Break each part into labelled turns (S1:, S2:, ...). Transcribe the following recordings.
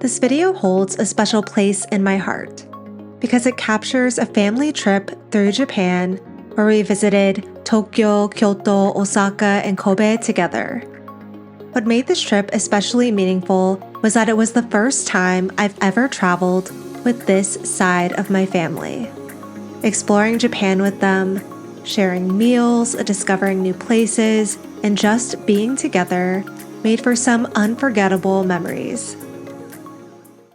S1: This video holds a special place in my heart because it captures a family trip through Japan where we visited Tokyo, Kyoto, Osaka, and Kobe together. What made this trip especially meaningful was that it was the first time I've ever traveled with this side of my family. Exploring Japan with them, sharing meals, discovering new places, and just being together made for some unforgettable memories.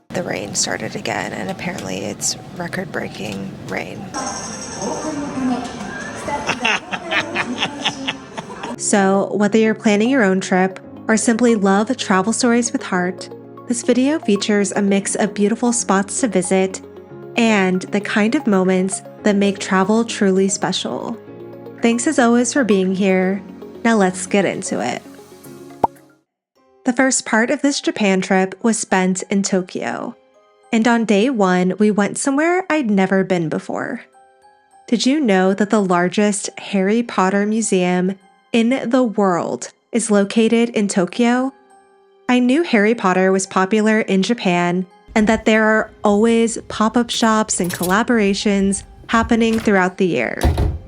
S1: The rain started again, and apparently it's record-breaking rain. So, whether you're planning your own trip or simply love travel stories with heart, this video features a mix of beautiful spots to visit and the kind of moments that make travel truly special. Thanks as always for being here. Now let's get into it. The first part of this Japan trip was spent in Tokyo. And on day one, we went somewhere I'd never been before. Did you know that the largest Harry Potter museum in the world is located in Tokyo? I knew Harry Potter was popular in Japan and that there are always pop-up shops and collaborations happening throughout the year,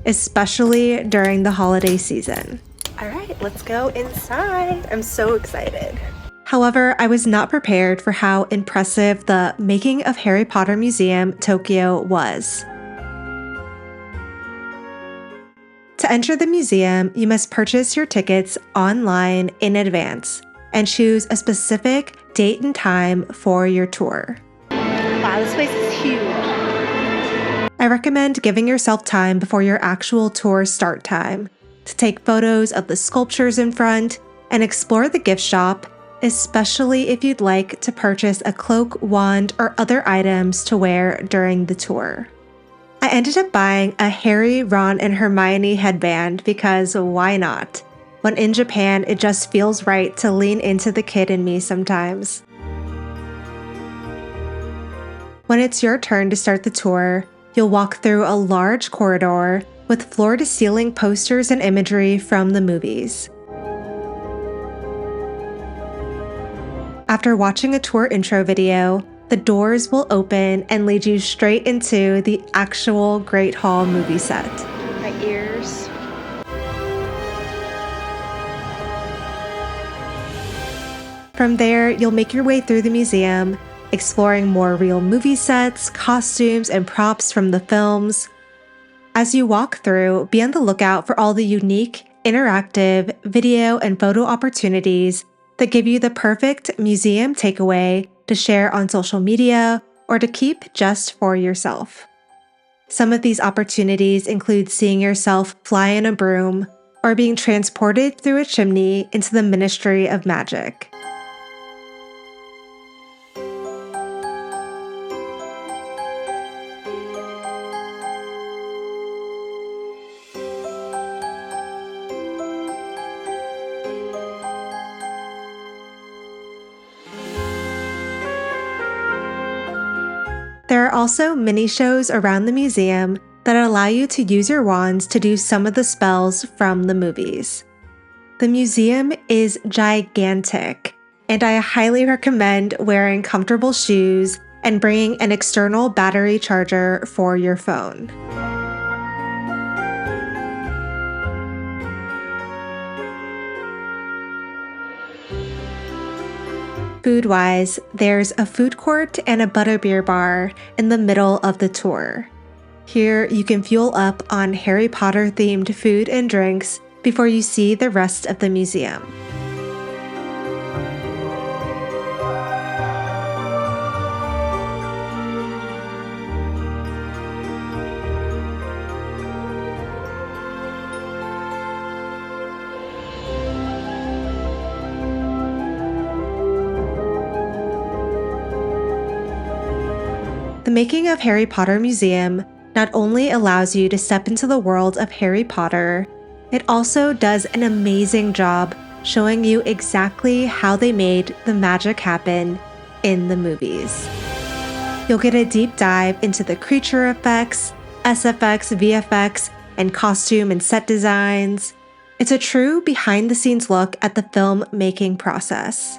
S1: especially during the holiday season. All right, let's go inside. I'm so excited. However, I was not prepared for how impressive the Making of Harry Potter Museum Tokyo was. To enter the museum, you must purchase your tickets online in advance and choose a specific date and time for your tour. Wow, this place is huge. I recommend giving yourself time before your actual tour start time to take photos of the sculptures in front and explore the gift shop, especially if you'd like to purchase a cloak, wand, or other items to wear during the tour. I ended up buying a Harry, Ron, and Hermione headband because why not? When in Japan, it just feels right to lean into the kid in me sometimes. When it's your turn to start the tour, you'll walk through a large corridor with floor-to-ceiling posters and imagery from the movies. After watching a tour intro video, the doors will open and lead you straight into the actual Great Hall movie set. My ears. From there, you'll make your way through the museum, exploring more real movie sets, costumes, and props from the films. As you walk through, be on the lookout for all the unique, interactive video and photo opportunities that give you the perfect museum takeaway to share on social media or to keep just for yourself. Some of these opportunities include seeing yourself fly in a broom or being transported through a chimney into the Ministry of Magic. There are also mini-shows around the museum that allow you to use your wands to do some of the spells from the movies. The museum is gigantic, and I highly recommend wearing comfortable shoes and bringing an external battery charger for your phone. Food-wise, there's a food court and a butterbeer bar in the middle of the tour. Here, you can fuel up on Harry Potter-themed food and drinks before you see the rest of the museum. The Making of Harry Potter Museum not only allows you to step into the world of Harry Potter, it also does an amazing job showing you exactly how they made the magic happen in the movies. You'll get a deep dive into the creature effects, SFX, VFX, and costume and set designs. It's a true behind-the-scenes look at the film-making process.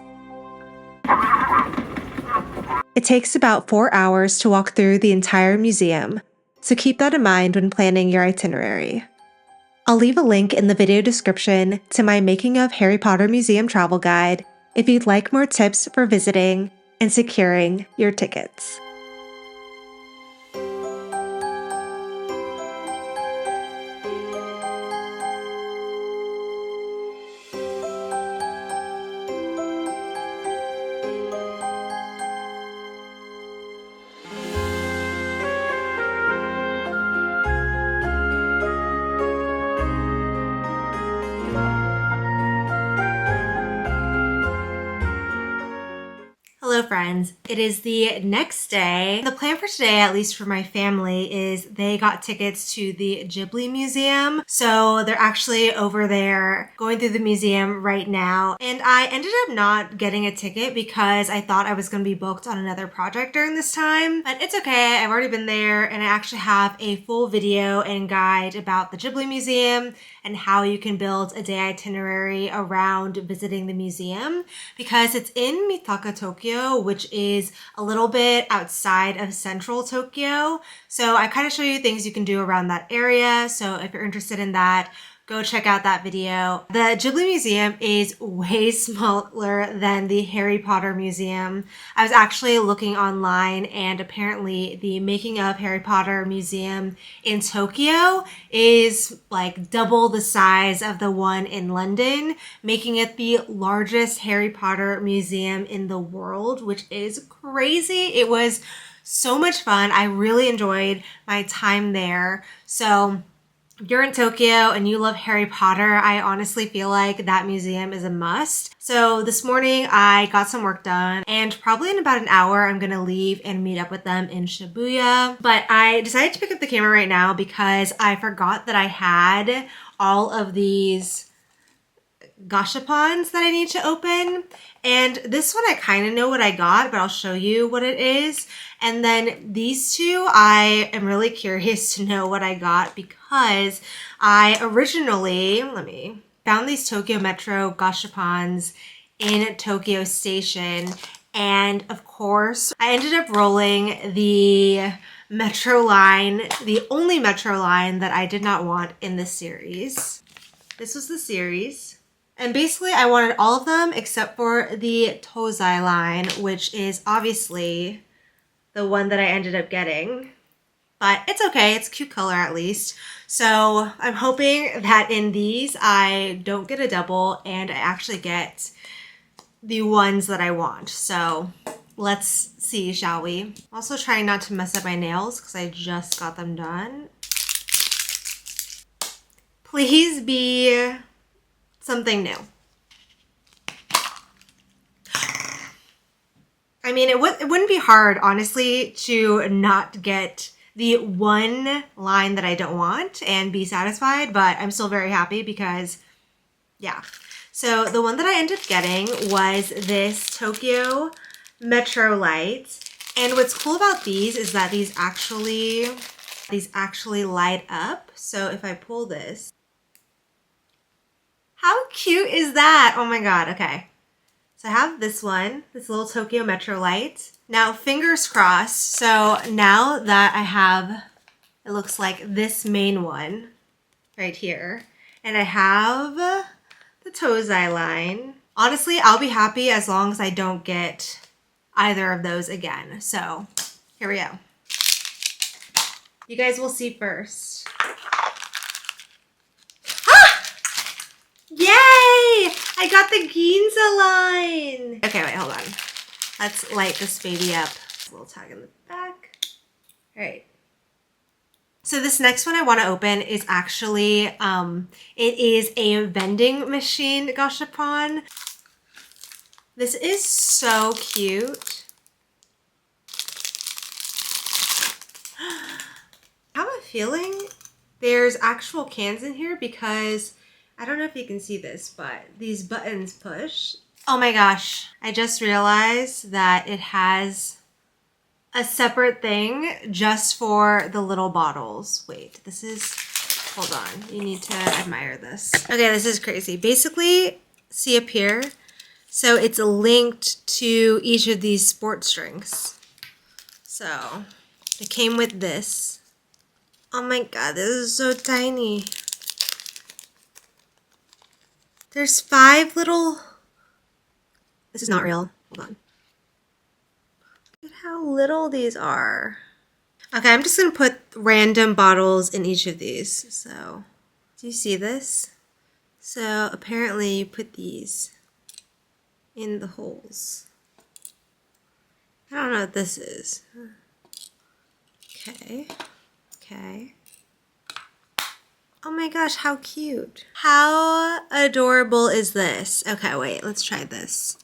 S1: It takes about 4 hours to walk through the entire museum, so keep that in mind when planning your itinerary. I'll leave a link in the video description to my Making of Harry Potter Museum travel guide if you'd like more tips for visiting and securing your tickets. Hello friends, it is the next day. The plan for today, at least for my family, is they got tickets to the Ghibli museum. So they're actually over there going through the museum right now. And I ended up not getting a ticket because I thought I was going to be booked on another project during this time. But it's okay, I've already been there and I actually have a full video and guide about the Ghibli museum and how you can build a day itinerary around visiting the museum because it's in Mitaka, Tokyo, which is a little bit outside of central Tokyo. So I kind of show you things you can do around that area. So if you're interested in that, go check out that video. The Ghibli Museum is way smaller than the Harry Potter Museum. I was actually looking online and apparently the Making of Harry Potter Museum in Tokyo is like double the size of the one in London, making it the largest Harry Potter museum in the world, which is crazy. It was so much fun. I really enjoyed my time there. So if you're in Tokyo and you love Harry Potter, I honestly feel like that museum is a must. So this morning I got some work done and probably in about an hour I'm gonna leave and meet up with them in Shibuya. But I decided to pick up the camera right now because I forgot that I had all of these Gashapons that I need to open. And this one I kind of know what I got, but I'll show you what it is. And then these two, I am really curious to know what I got because I originally, found these Tokyo Metro Gashapons in Tokyo Station. And of course, I ended up rolling the Metro line, the only Metro line that I did not want in this series. This was the series. And basically I wanted all of them except for the Tozai line, which is obviously the one that I ended up getting. But it's okay, it's a cute color at least. So I'm hoping that in these I don't get a double and I actually get the ones that I want. So let's see, shall we? Also trying not to mess up my nails because I just got them done. Please be something new. I mean, it wouldn't be hard, honestly, to not get the one line that I don't want and be satisfied, but I'm still very happy because, yeah. So the one that I ended up getting was this Tokyo Metro lights. And what's cool about these is that these actually light up. So if I pull this, how cute is that? Oh my God, okay. So I have this one, this little Tokyo Metro light. Now fingers crossed, so now that I have, it looks like this main one right here, and I have the Tozai line. Honestly, I'll be happy as long as I don't get either of those again. So here we go. You guys will see first. Yay! I got the Ginza line! Okay, wait, hold on. Let's light this baby up. A little tag in the back. All right. So this next one I want to open is actually, it is a vending machine Gashapon. This is so cute. I have a feeling there's actual cans in here because I don't know if you can see this, but these buttons push. Oh my gosh, I just realized that it has a separate thing just for the little bottles. Wait, this is, hold on, you need to admire this. Okay, this is crazy. Basically, see up here? So it's linked to each of these sports drinks. So, it came with this. Oh my god, this is so tiny. There's 5 little... This is not real. Hold on. Look at how little these are. Okay, I'm just going to put random bottles in each of these. So, do you see this? So, apparently you put these in the holes. I don't know what this is. Okay. Okay. Oh my gosh, how cute. How adorable is this? Okay, wait, let's try this.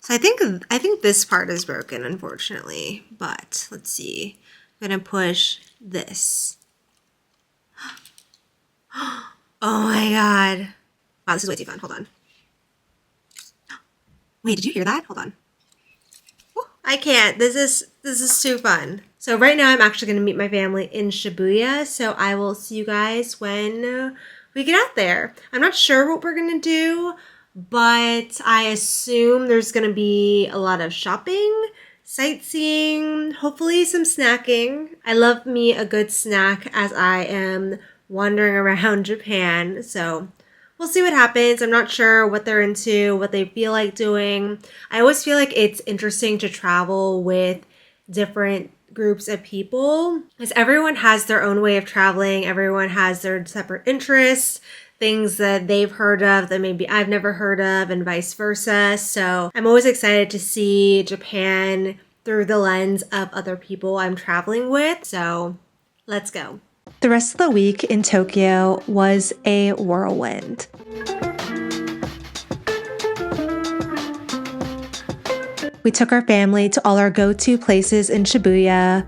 S1: So I think this part is broken, unfortunately, but let's see. I'm gonna push this. Oh my god. Wow, this is way too fun. Hold on. Wait, did you hear that? Hold on. I can't. This is too fun. So right now I'm actually going to meet my family in Shibuya. So I will see you guys when we get out there. I'm not sure what we're going to do, but I assume there's going to be a lot of shopping, sightseeing, hopefully some snacking. I love me a good snack as I am wandering around Japan. So we'll see what happens. I'm not sure what they're into, what they feel like doing. I always feel like it's interesting to travel with different groups of people because everyone has their own way of traveling. Everyone has their separate interests, things that they've heard of that maybe I've never heard of, and vice versa. So I'm always excited to see Japan through the lens of other people I'm traveling with. So let's go. The rest of the week in Tokyo was a whirlwind. We took our family to all our go-to places in Shibuya,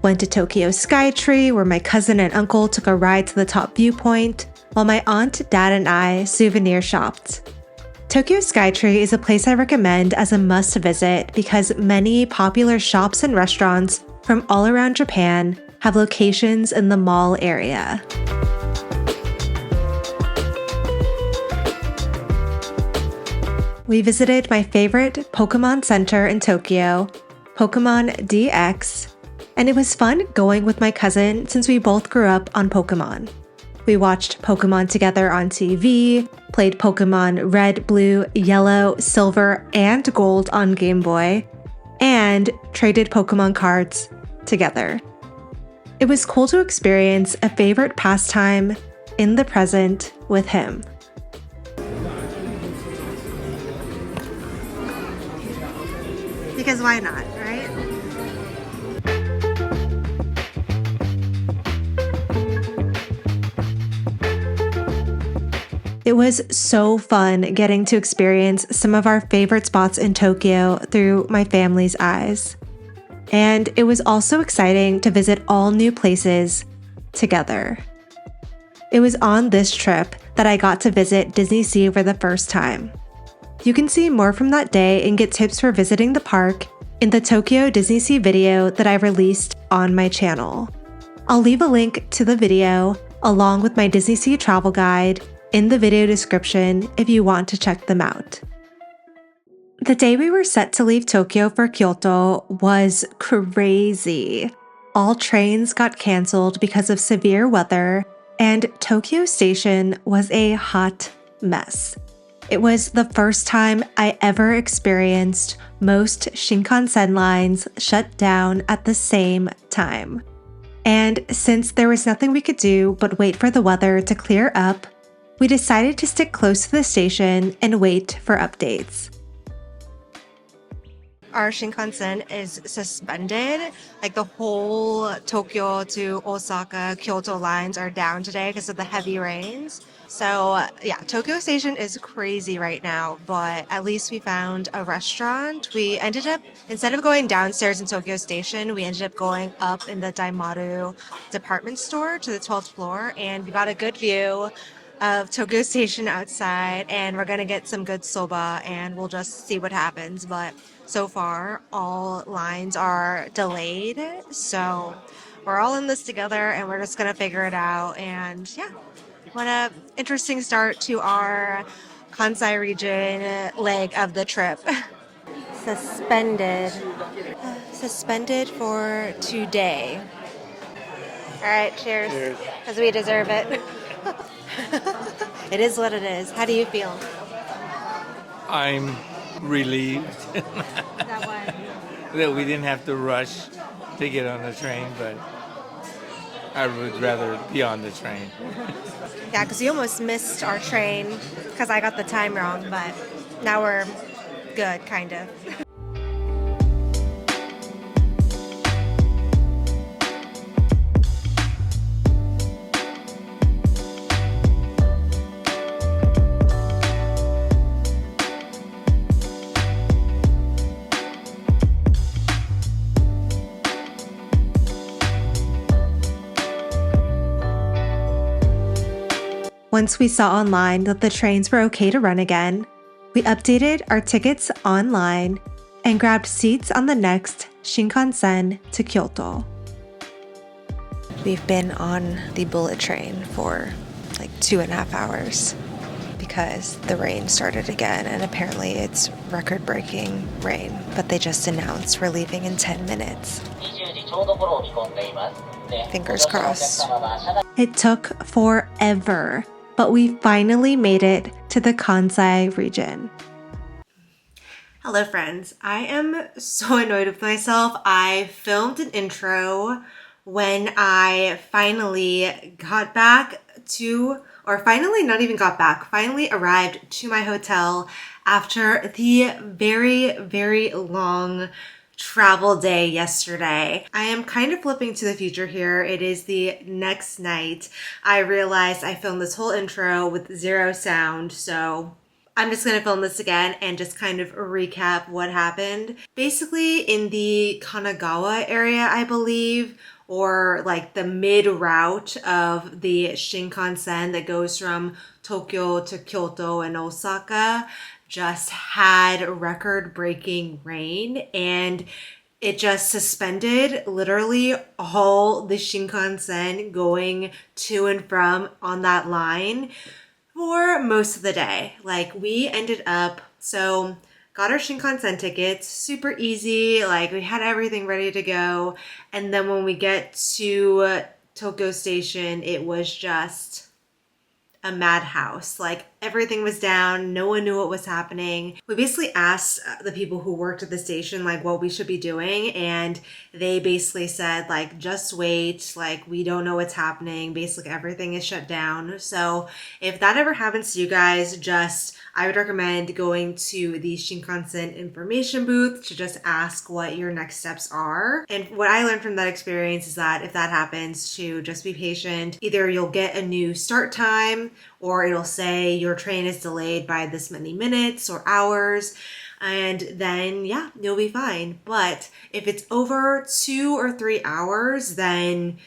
S1: went to Tokyo Skytree, where my cousin and uncle took a ride to the top viewpoint, while my aunt, dad, and I souvenir shopped. Tokyo Skytree is a place I recommend as a must visit because many popular shops and restaurants from all around Japan have locations in the mall area. We visited my favorite Pokémon Center in Tokyo, Pokémon DX, and it was fun going with my cousin since we both grew up on Pokémon. We watched Pokémon together on TV, played Pokémon Red, Blue, Yellow, Silver, and Gold on Game Boy, and traded Pokémon cards together. It was cool to experience a favorite pastime in the present with him. Because why not, right? It was so fun getting to experience some of our favorite spots in Tokyo through my family's eyes. And it was also exciting to visit all new places together. It was on this trip that I got to visit DisneySea for the first time. You can see more from that day and get tips for visiting the park in the Tokyo DisneySea video that I released on my channel. I'll leave a link to the video along with my DisneySea travel guide in the video description if you want to check them out. The day we were set to leave Tokyo for Kyoto was crazy. All trains got canceled because of severe weather, and Tokyo Station was a hot mess. It was the first time I ever experienced most Shinkansen lines shut down at the same time. And since there was nothing we could do but wait for the weather to clear up, we decided to stick close to the station and wait for updates. Our Shinkansen is suspended. Like the whole Tokyo to Osaka, Kyoto lines are down today because of the heavy rains. So yeah, Tokyo Station is crazy right now, but at least we found a restaurant. We ended up, instead of going downstairs in Tokyo Station, we ended up going up in the Daimaru department store to the 12th floor, and we got a good view of Tokyo Station outside, and we're gonna get some good soba and we'll just see what happens. But so far, all lines are delayed, so we're all in this together and we're just gonna figure it out. And yeah, what a interesting start to our Kansai region leg of the trip. suspended. Suspended for today. All right, cheers. Because we deserve it. It is what it is. How do you feel?
S2: I'm relieved
S1: That one.
S2: that we didn't have to rush to get on the train, but I would rather be on the train.
S1: Yeah, because you almost missed our train because I got the time wrong, but now we're good, kind of. Once we saw online that the trains were okay to run again, we updated our tickets online and grabbed seats on the next Shinkansen to Kyoto. We've been on the bullet train for like 2.5 hours because the rain started again, and apparently it's record-breaking rain, but they just announced we're leaving in 10 minutes. Fingers crossed. It took forever, but we finally made it to the Kansai region. Hello friends, I am so annoyed with myself. I filmed an intro when I finally got back to, or finally not even got back, finally arrived to my hotel after the very long travel day yesterday. I am kind of flipping to the future here. It is the next night. I realized I filmed this whole intro with zero sound, so I'm just gonna film this again and just kind of recap what happened. Basically in the Kanagawa area, I believe, or like the mid route of the Shinkansen that goes from Tokyo to Kyoto and Osaka, just had record-breaking rain, and it just suspended literally all the Shinkansen going to and from on that line for most of the day. Like, we ended up, so got our Shinkansen tickets, super easy, like we had everything ready to go, and then when we get to Tokyo Station, it was just a madhouse. Like, everything was down, no one knew what was happening. We basically asked the people who worked at the station like what we should be doing, and they basically said like, just wait, like we don't know what's happening, basically everything is shut down. So if that ever happens to you guys, I would recommend going to the Shinkansen information booth to just ask what your next steps are. And what I learned from that experience is that if that happens, to just be patient. Either you'll get a new start time, or it'll say your train is delayed by this many minutes or hours, and then yeah, you'll be fine. But if it's over 2 or 3 hours, then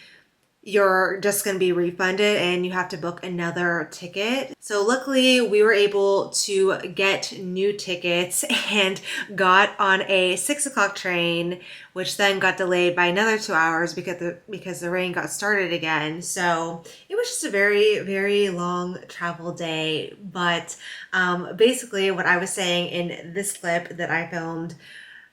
S1: you're just going to be refunded and you have to book another ticket. So luckily we were able to get new tickets and got on a 6 o'clock train, which then got delayed by another 2 hours because the rain got started again. So it was just a very long travel day. But basically what I was saying in this clip that I filmed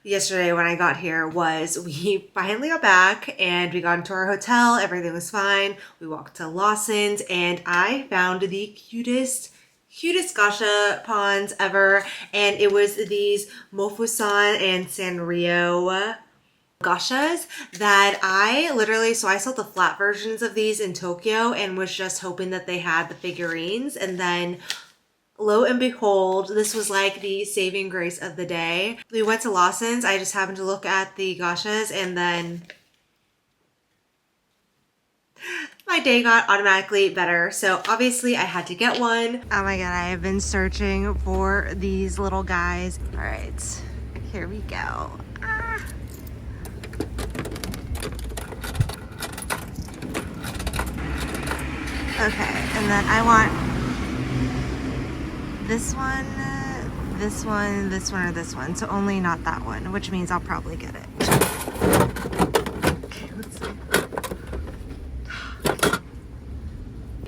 S1: yesterday when I got here was we finally got back and we got into our hotel. Everything was fine. We walked to Lawson's and I found the cutest Gashapons ever, and it was these Mofusan and Sanrio gashas that I literally, so I saw the flat versions of these in Tokyo and was just hoping that they had the figurines, and then lo and behold, this was like the saving grace of the day. We went to Lawson's. I just happened to look at the gashas, and then my day got automatically better. So obviously I had to get one. Oh my god, I have been searching for these little guys. All right, here we go. Okay, and then I want this one, this one, this one, or this one. So only not that one, which means I'll probably get it. Okay, let's see.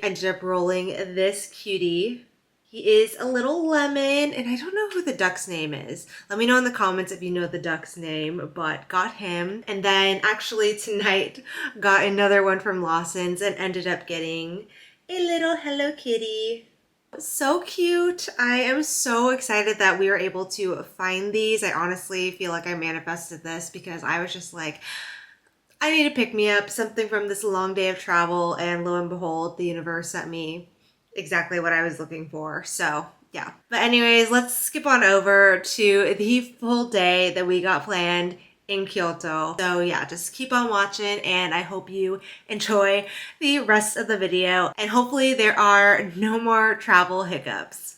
S1: I ended up rolling this cutie He is a little lemon, and I don't know who the duck's name is. Let me know in the comments if you know the duck's name, but got him. And then actually tonight got another one from Lawson's and ended up getting a little Hello Kitty. So cute. I am so excited that we were able to find these. I honestly feel like I manifested this because I was just like, I need to pick me up something from this long day of travel, and lo and behold, the universe sent me exactly what I was looking for. So yeah. But anyways, let's skip on over to the full day that we got planned in Kyoto. So yeah, just keep on watching, and I hope you enjoy the rest of the video, and hopefully there are no more travel hiccups.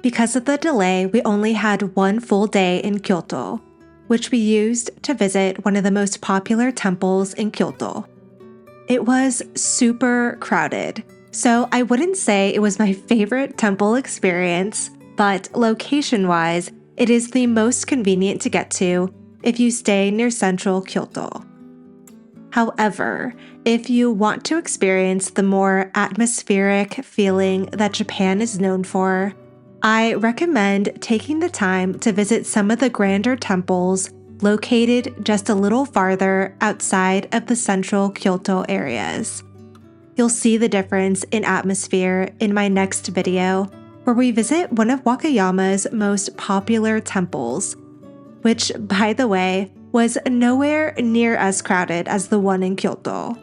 S1: Because of the delay, we only had one full day in Kyoto, which we used to visit one of the most popular temples in Kyoto. It was super crowded, so I wouldn't say it was my favorite temple experience, but location-wise, it is the most convenient to get to if you stay near central Kyoto. However, if you want to experience the more atmospheric feeling that Japan is known for, I recommend taking the time to visit some of the grander temples located just a little farther outside of the central Kyoto areas. You'll see the difference in atmosphere in my next video, where we visit one of Wakayama's most popular temples, which, by the way, was nowhere near as crowded as the one in Kyoto.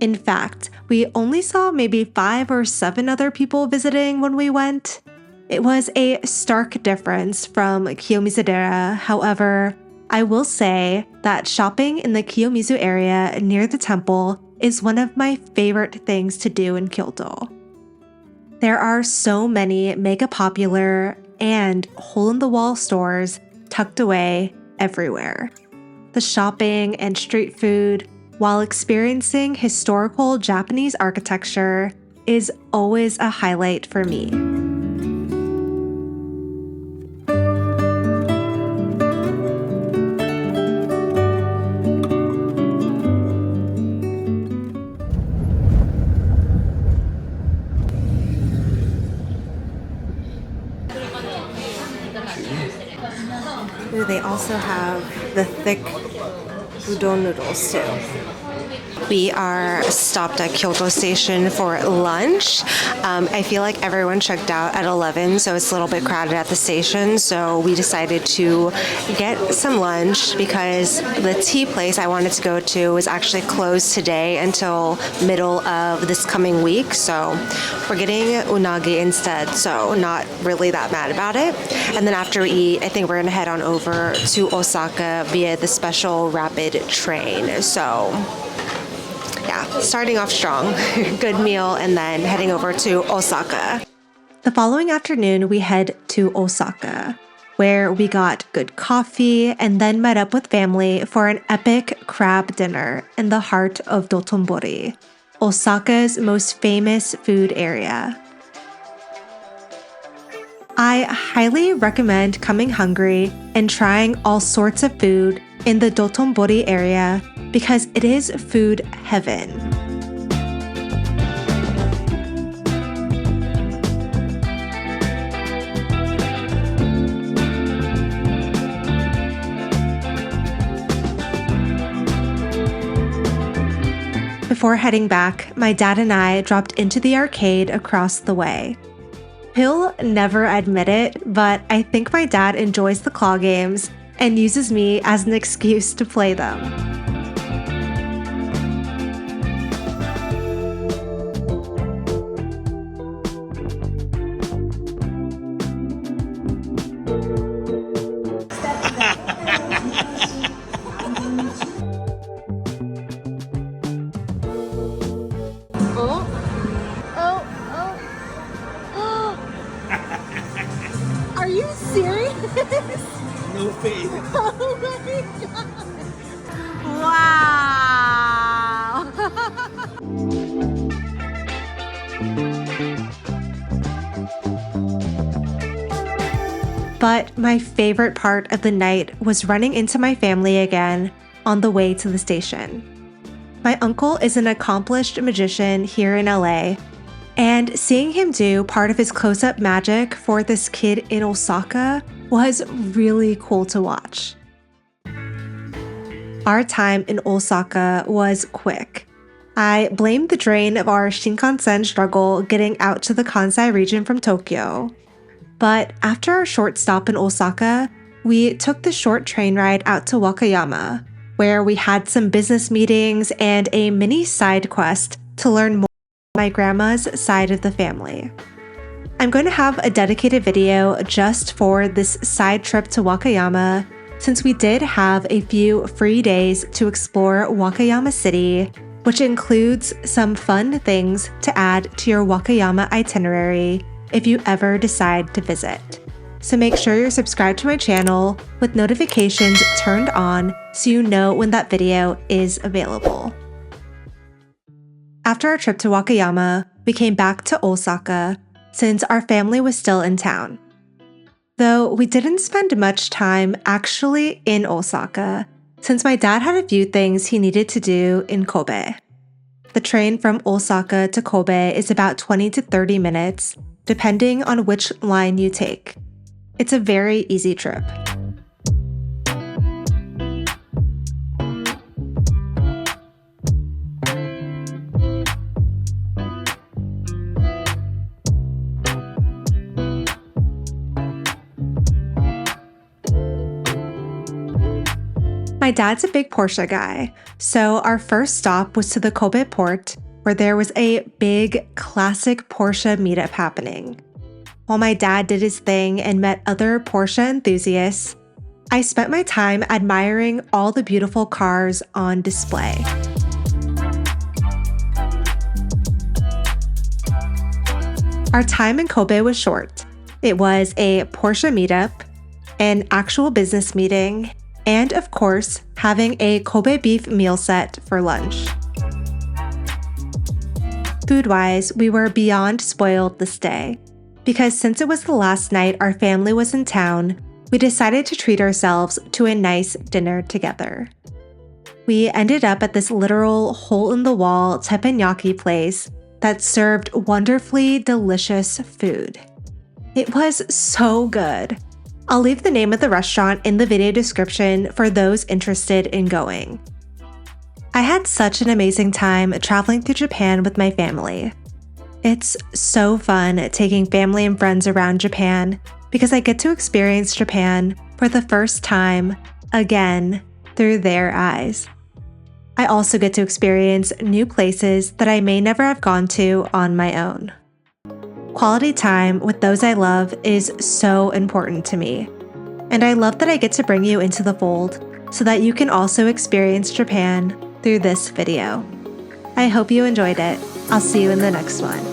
S1: In fact, we only saw maybe 5 or 7 other people visiting when we went. It was a stark difference from Kiyomizu-dera. However, I will say that shopping in the Kiyomizu area near the temple is one of my favorite things to do in Kyoto. There are so many mega popular and hole-in-the-wall stores tucked away everywhere. The shopping and street food, while experiencing historical Japanese architecture, is always a highlight for me. Ooh, they also have the thick udon noodles too. We are stopped at Kyoto Station for lunch. I feel like everyone checked out at 11, so it's a little bit crowded at the station. So we decided to get some lunch because the tea place I wanted to go to is actually closed today until middle of this coming week. So we're getting unagi instead, so not really that mad about it. And then after we eat, I think we're gonna head on over to Osaka via the special rapid train. So yeah, starting off strong. Good meal, and then heading over to Osaka. The following afternoon, we head to Osaka, where we got good coffee and then met up with family for an epic crab dinner in the heart of Dotonbori, Osaka's most famous food area. I highly recommend coming hungry and trying all sorts of food in the Dotonbori area because it is food heaven. Before heading back, my dad and I dropped into the arcade across the way. He'll never admit it, but I think my dad enjoys the claw games and uses me as an excuse to play them.
S2: No face.
S3: Oh my wow!
S1: But my favorite part of the night was running into my family again on the way to the station. My uncle is an accomplished magician here in LA, and seeing him do part of his close-up magic for this kid in Osaka was really cool to watch. Our time in Osaka was quick. I blamed the drain of our Shinkansen struggle getting out to the Kansai region from Tokyo. But after our short stop in Osaka, we took the short train ride out to Wakayama, where we had some business meetings and a mini side quest to learn more about my grandma's side of the family. I'm going to have a dedicated video just for this side trip to Wakayama, since we did have a few free days to explore Wakayama City, which includes some fun things to add to your Wakayama itinerary if you ever decide to visit. So make sure you're subscribed to my channel with notifications turned on so you know when that video is available. After our trip to Wakayama, we came back to Osaka since our family was still in town. Though we didn't spend much time actually in Osaka, since my dad had a few things he needed to do in Kobe. The train from Osaka to Kobe is about 20 to 30 minutes, depending on which line you take. It's a very easy trip. My dad's a big Porsche guy, so our first stop was to the Kobe port, where there was a big classic Porsche meetup happening. While my dad did his thing and met other Porsche enthusiasts, I spent my time admiring all the beautiful cars on display. Our time in Kobe was short. It was a Porsche meetup, an actual business meeting, and of course, having a Kobe beef meal set for lunch. Food-wise, we were beyond spoiled this day, because since it was the last night our family was in town, we decided to treat ourselves to a nice dinner together. We ended up at this literal hole-in-the-wall teppanyaki place that served wonderfully delicious food. It was so good. I'll leave the name of the restaurant in the video description for those interested in going. I had such an amazing time traveling through Japan with my family. It's so fun taking family and friends around Japan because I get to experience Japan for the first time, again, through their eyes. I also get to experience new places that I may never have gone to on my own. Quality time with those I love is so important to me, and I love that I get to bring you into the fold so that you can also experience Japan through this video. I hope you enjoyed it. I'll see you in the next one.